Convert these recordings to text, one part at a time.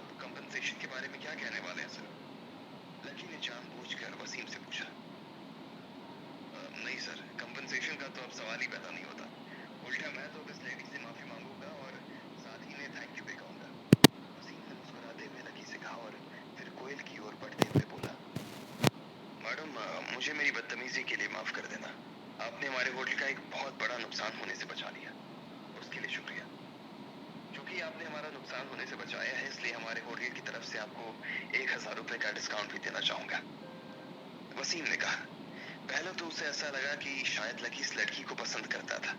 आप कंपनसेशन के बारे में क्या कहने वाले हैं सर? लकी ने जानबूझकर वसीम से पूछा। नहीं सर, कंपनसेशन का तो अब सवाल ही पैदा नहीं होता। उल्टा मैं तो इस लेडी से माफी मांगूंगा और साथ ही में थैंक यू भी कहूंगा। वसीम ने मुस्कुराते हुए लकी से कहा और फिर कोयल की ओर बढ़ते हुए बोला, मैडम मुझे मेरी बदतमीजी के लिए माफ कर देना। आपने हमारे होटल का एक बहुत बड़ा नुकसान होने से बचा लिया, उसके लिए शुक्रिया। क्योंकि आपने हमारा नुकसान होने से बचाया है, इसलिए हमारे होटल की तरफ से आपको 1000 रुपए का डिस्काउंट भी देना चाहूंगा। वसीम ने कहा। पहले तो उसे ऐसा लगा कि शायद लकी इस लड़की को पसंद करता था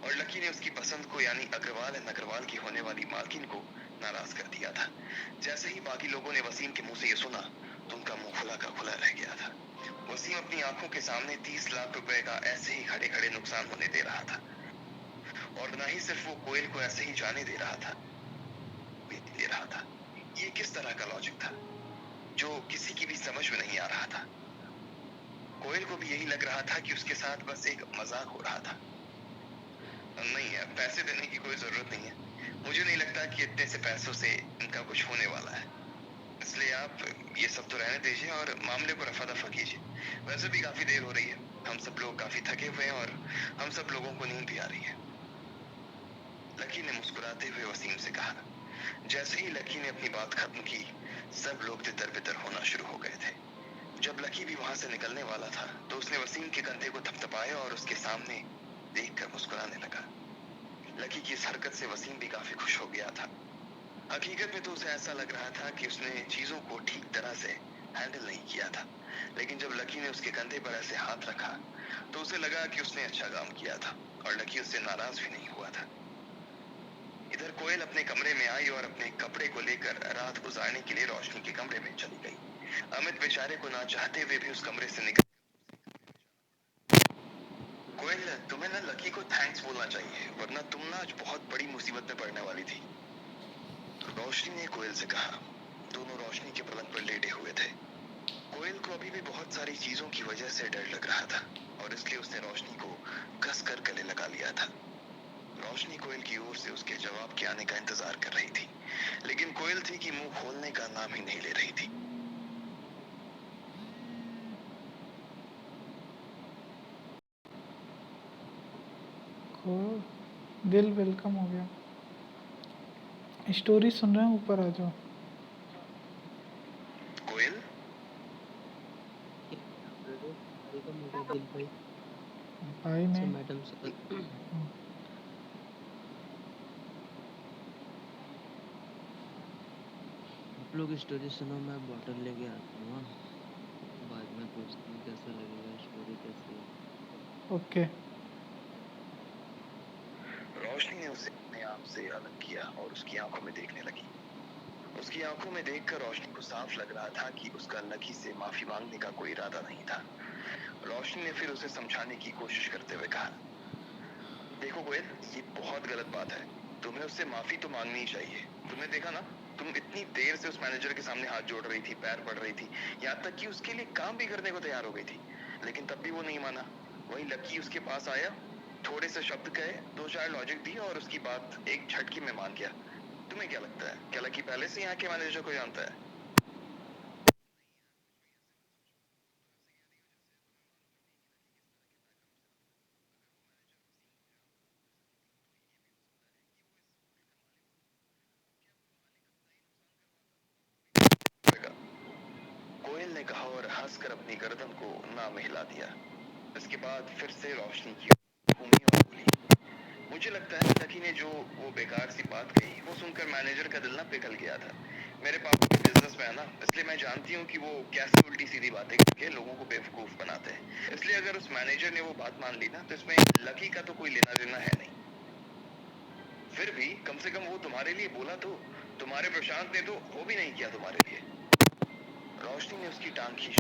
और लकी ने उसकी पसंद को यानी अग्रवाल एंड अग्रवाल की होने वाली मालकिन को नाराज कर दिया था। जैसे ही बाकी लोगों ने वसीम के मुंह से ये सुना तो उनका मुंह खुला का खुला रह गया था। वसीम अपनी आंखों के सामने 30 लाख रुपए का ऐसे ही खड़े खड़े नुकसान होने दे रहा था और न ही सिर्फ वो कोयल को ऐसे ही जाने दे रहा था, दे रहा था। ये किस तरह का लॉजिक था जो किसी की भी समझ में नहीं आ रहा था। कोयल को भी यही लग रहा था कि उसके साथ बस एक मजाक हो रहा था। नहीं है, पैसे देने की कोई जरूरत नहीं है। मुझे नहीं लगता कि इतने से पैसों से इनका कुछ होने वाला है, इसलिए आप ये सब तो रहने दीजिए और मामले को रफा दफा कीजिए। वैसे भी काफी देर हो रही है, हम सब लोग काफी थके हुए हैं और हम सब लोगों को नींद भी आ रही है। लकी ने मुस्कुराते हुए वसीम से कहा। जैसे ही लकी ने अपनी बात खत्म की, सब लोग तितर बितर होना शुरू हो गए थे। जब लकी भी वहां से निकलने वाला था तो उसने वसीम के कंधे को थपथपाया और उसके सामने देखकर मुस्कुराने लगा। लकी की इस हरकत से वसीम भी काफी खुश हो गया था। हकीकत में तो उसे ऐसा लग रहा था कि उसने चीजों को ठीक तरह से हैंडल नहीं किया था, लेकिन जब लकी ने उसके कंधे पर ऐसे हाथ रखा तो उसे लगा कि उसने अच्छा काम किया था और लकी उससे नाराज भी नहीं हुआ था। इधर कोयल अपने कमरे में आई और अपने कपड़े को लेकर रात गुजारने के लिए रोशनी के कमरे में चली गई। अमित बेचारे को ना चाहते हुए भी उस कमरे से निकल। कोयल, तुम्हें ना लकी को थैंक्स बोलना चाहिए, वरना तुम ना आज बहुत बड़ी मुसीबत में पड़ने वाली थी, रोशनी ने कोयल से कहा। दोनों रोशनी के पलंग पर लेटे हुए थे। कोयल को अभी भी बहुत सारी चीजों की वजह से डर लग रहा था और इसलिए उसने रोशनी को कसकर गले लगा लिया था। रोशनी कोयल की ओर से उसके जवाब के आने का इंतजार कर रही थी, लेकिन कोयल थी कि मुंह खोलने का नाम ही नहीं ले रही थी। को दिल वेलकम हो गया। स्टोरी सुन रहे हैं, ऊपर आ जाओ। कोयल, क्या बोल रहे हो? वेलकम हो गया दिल भाई। भाई अच्छा ने मैडम सर। आप लोग स्टोरी सुनो, मैं बॉटल लेके आता हूँ। हाँ, बाद में पूछता हूँ कैसा लगेगा, स्टोरी कैसी है। ओके। रोशनी ने उसे अपने आप से अलग किया और उसकी आंखों में देखने लगी। उसकी आंखों में देखकर रोशनी को साफ लग रहा था कि उसका लकी से माफी मांगने का कोई इरादा नहीं था। रोशनी ने फिर उसे समझाने की कोशिश करते हुए कहा, देखो कोयल, ये बहुत गलत बात है। तुम्हें उससे माफी तो मांगनी ही चाहिए। तुमने देखा ना, तुम इतनी देर से उस मैनेजर के सामने हाथ जोड़ रही थी, पैर पड़ रही थी, यहाँ तक कि उसके लिए काम भी करने को तैयार हो गई थी, लेकिन तब भी वो नहीं माना। वही लकी उसके पास आया, थोड़े से शब्द कहे, दो चार लॉजिक दिए और उसकी बात एक झटके में मान गया। तुम्हें क्या लगता है, क्या लकी पहले से यहाँ के मैनेजर को जानता है? कोयल ने कहा और हंसकर अपनी गर्दन को ना हिला दिया। इसके बाद फिर से रोशनी की घूमी और बोली, मुझे लगता है लकी ने जो वो बेकार सी बात कही, वो सुनकर मैनेजर का दिल ना पिघल गया था। मेरे पापा भी बिजनेस में है ना, इसलिए मैं जानती हूँ कि वो कैसे उल्टी सीधी बातें करके लोगों को बेवकूफ बनाते हैं। इसलिए अगर उस मैनेजर ने वो बात मान ली ना, तो इसमें लकी का तो कोई लेना देना है नहीं। फिर भी कम से कम वो तुम्हारे लिए बोला तो, तुम्हारे प्रशांत ने तो वो भी नहीं किया तुम्हारे लिए। रोशनी ने उसकी टांग खींच